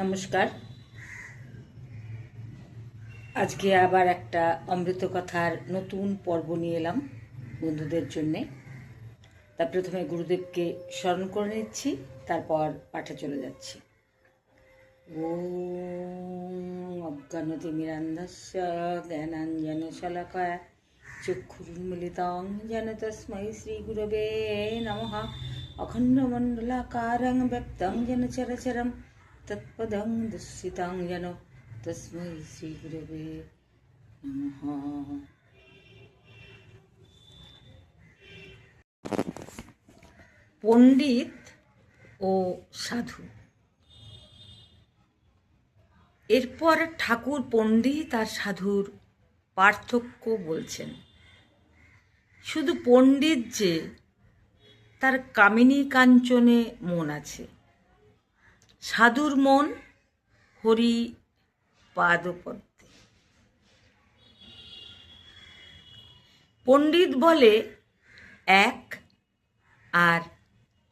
নমস্কার। আজকে আবার একটা অমৃত কথার নতুন পর্ব নিয়ে এলাম বন্ধুদের জন্যে। তা প্রথমে গুরুদেবকে স্মরণ করে নিচ্ছি, তারপর পাঠে চলে যাচ্ছি। ওম অজ্ঞানতিমিরান্ধস্য জ্ঞানাঞ্জনশলাকায় চক্ষুর্মিলিতাং যেন তস্मै শ্রীগুরবে নমঃ। অখণ্ডমণ্ডলাকারং ব্যক্তং যেন চরাচরম তৎপদং দর্শিতাং যেন তস্मै শ্রীগুরবে নমঃ। পণ্ডিত ও সাধু। এরপর ঠাকুর পণ্ডিত আর সাধুর পার্থক্য বলছেন। শুধু পণ্ডিত যে তার কামিনী কাঞ্চনে মন আছে, সাধুর মন হরি পাদপদ্মে। পণ্ডিত বলে এক আর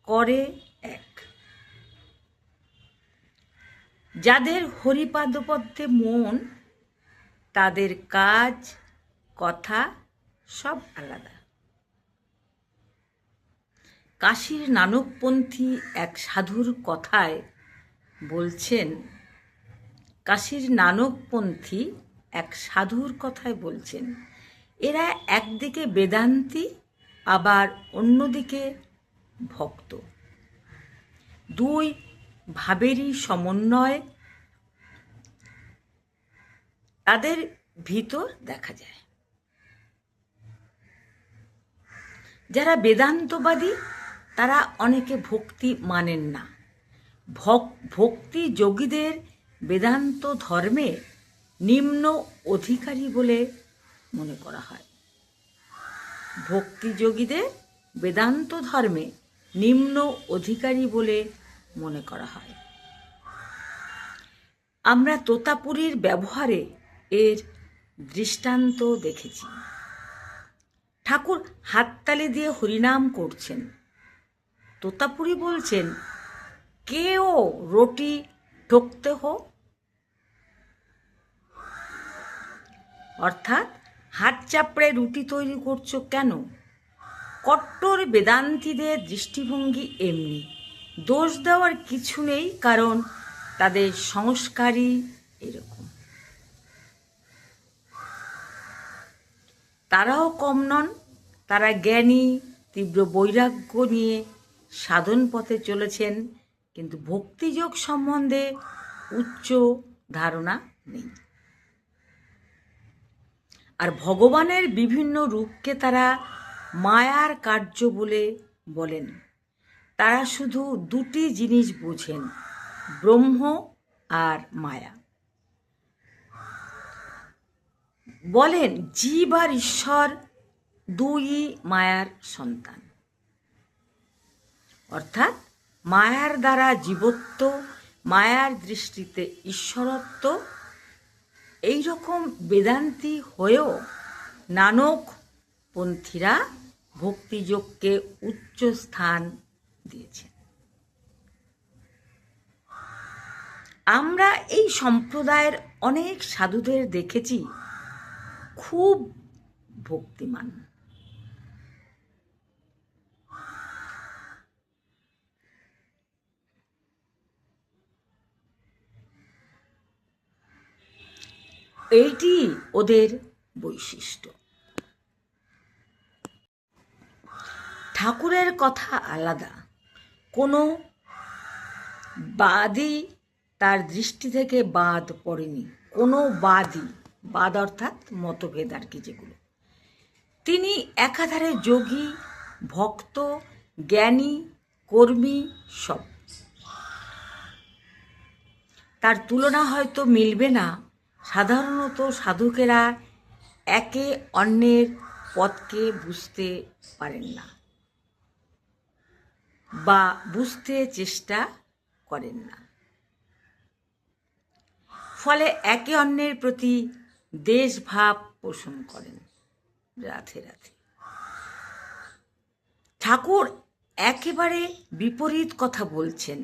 করে এক। যাদের হরিপাদপদ্মে মন, তাদের কাজ কথা সব আলাদা। কাশীর নানকপন্থী এক সাধুর কথায় বলছেন, কাশীর নানকপন্থী এক সাধুর কথায় বলছেন, এরা একদিকে বেদান্তি আবার অন্যদিকে ভক্ত। দুই ভাবেরই সমন্বয় তাদের ভিতর দেখা যায়। যারা বেদান্তবাদী তারা অনেকে ভক্তি মানেন না। ভক্তি যোগীদের বেদান্ত ধর্মে নিম্ন অধিকারী বলে মনে করা হয়। ভক্তি যোগীদের বেদান্ত ধর্মে নিম্ন অধিকারী বলে মনে করা হয়। আমরা তোতাপুরীর ব্যবহারে এর দৃষ্টান্ত দেখেছি। ঠাকুর হাততালি দিয়ে হরিনাম করছেন। তোতাপুরী বলছেন, কে ও রুটি ঠকতে হো, অর্থাৎ হাত চাপড়ে রুটি তৈরি করছো কেন? কট্টর বেদান্তীদের দৃষ্টিভঙ্গি এমনি। দোষ দেওয়ার কিছু নেই, কারণ তাদের সংস্কারই এরকম। তারাও কম নন। তারা জ্ঞানী, তীব্র বৈরাগ্য নিয়ে সাধন পথে চলেছেন, কিন্তু ভক্তিযোগ সম্বন্ধে উচ্চ ধারণা নেই। আর ভগবানের বিভিন্ন রূপকে তারা মায়ার কার্য বলে বলেন। তারা শুধু দুটি জিনিস বোঝেন, ব্রহ্ম আর মায়া। বলেন জীব আর ঈশ্বর দুই মায়ার সন্তান, অর্থাৎ মায়ার দ্বারা জীবত্ব, মায়ার দৃষ্টিতে ঈশ্বরত্ব। এইরকম বেদান্তি হয়েও নানকপন্থীরা ভক্তিযোগকে উচ্চ স্থান দিয়েছেন। আমরা এই সম্প্রদায়ের অনেক সাধুদের দেখেছি খুব ভক্তিমান। এইটি ওদের বৈশিষ্ট্য। ঠাকুরের কথা আলাদা। কোনো বাদী তার দৃষ্টি থেকে বাদ পড়েনি। কোনো বাদী, বাদ অর্থাৎ মতভেদ আর কি, যেগুলো। তিনি একাধারে যোগী, ভক্ত, জ্ঞানী, কর্মী সব। তার তুলনা হয়তো মিলবে না। সাধারণত সাধুকেরা একে অন্যের পথকে বুঝতে পারেন না বা বুঝতে চেষ্টা করেন না, ফলে একে অন্যের প্রতি দেশভাব পোষণ করেন। রাধে রাধে। ঠাকুর একেবারে বিপরীত কথা বলছেন।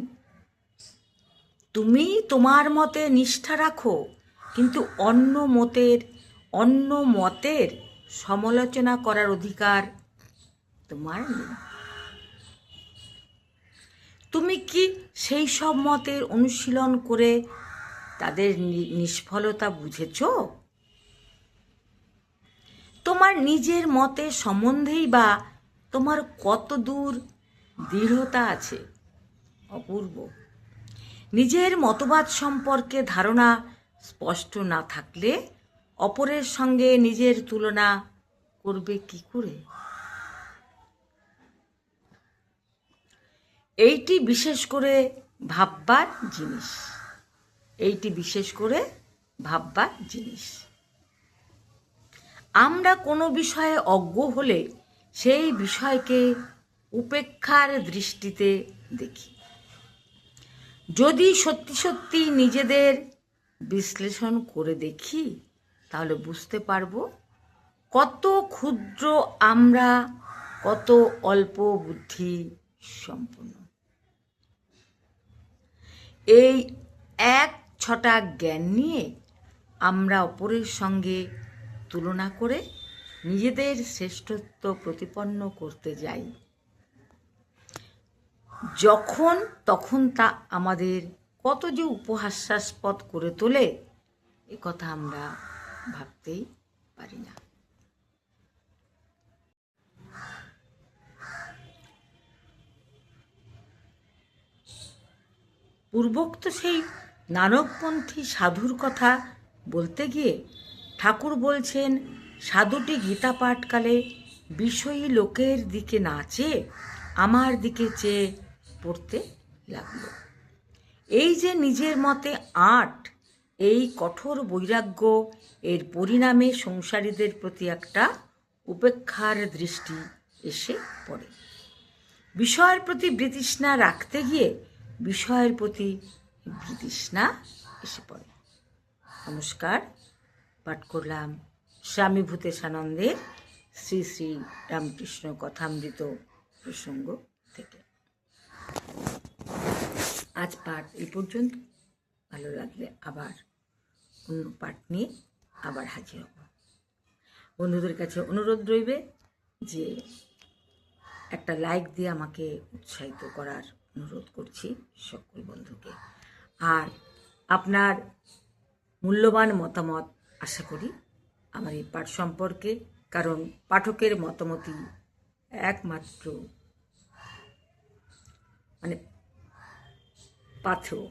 তুমি তোমার মতে নিষ্ঠা রাখো, কিন্তু অন্য মতের সমালোচনা করার অধিকার তোমার নেই। তুমি কি সেই সব মতের অনুশীলন করে তাদের নিষ্ফলতা বুঝেছ? তোমার নিজের মতের সম্বন্ধেই বা তোমার কত দূর দৃঢ়তা আছে? অপূর্ব। নিজের মতবাদ সম্পর্কে ধারণা স্পষ্ট না থাকলে অপরের সঙ্গে নিজের তুলনা করবে কি করে? এইটি বিশেষ করে ভাববার জিনিস। আমরা কোনো বিষয়ে অজ্ঞ হলে সেই বিষয়কে উপেক্ষার দৃষ্টিতে দেখি। যদি সত্যি সত্যি নিজেদের বিশ্লেষণ করে দেখি, তাহলে বুঝতে পারবো কত ক্ষুদ্র আমরা, কত অল্প বুদ্ধি সম্পন্ন। এই এক ছটা জ্ঞান নিয়ে আমরা অপরের সঙ্গে তুলনা করে নিজেদের শ্রেষ্ঠত্ব প্রতিপন্ন করতে যাই। যখন তখন তা আমাদের কত যে উপহাস্যাস্পদ করে তোলে, এ কথা আমরা ভাবতেই পারি না। পূর্বোক্ত সেই নানকপন্থী সাধুর কথা বলতে গিয়ে ঠাকুর বলছেন, সাধুটি গীতা পাঠকালে বিষয়ী লোকের দিকে না চেয়ে আমার দিকে চেয়ে পড়তে লাগলো। এই যে নিজের মতে আট, এই কঠোর বৈরাগ্য, এর পরিণামে সংসারীদের প্রতি একটা উপেক্ষার দৃষ্টি এসে পড়ে। বিষয়ের প্রতি বিতৃষ্ণা রাখতে গিয়ে বিষয়ের প্রতি বিতৃষ্ণা এসে পড়ে। নমস্কার, পাঠ করলাম স্বামী ভূতেশানন্দের শ্রী শ্রী রামকৃষ্ণ কথামৃত প্রসঙ্গ থেকে। আজ পাঠ এই পর্যন্ত। ভালো লাগলে আবার অন্য পাঠ নিয়ে আবার হাজির হব। বন্ধুদের কাছে অনুরোধ রইবে যে একটা লাইক দিয়ে আমাকে উৎসাহিত করার অনুরোধ করছি সকল বন্ধুকে। আর আপনার মূল্যবান মতামত আশা করি আমার এই পাঠ সম্পর্কে, কারণ পাঠকের মতামতই একমাত্র পাথেয়।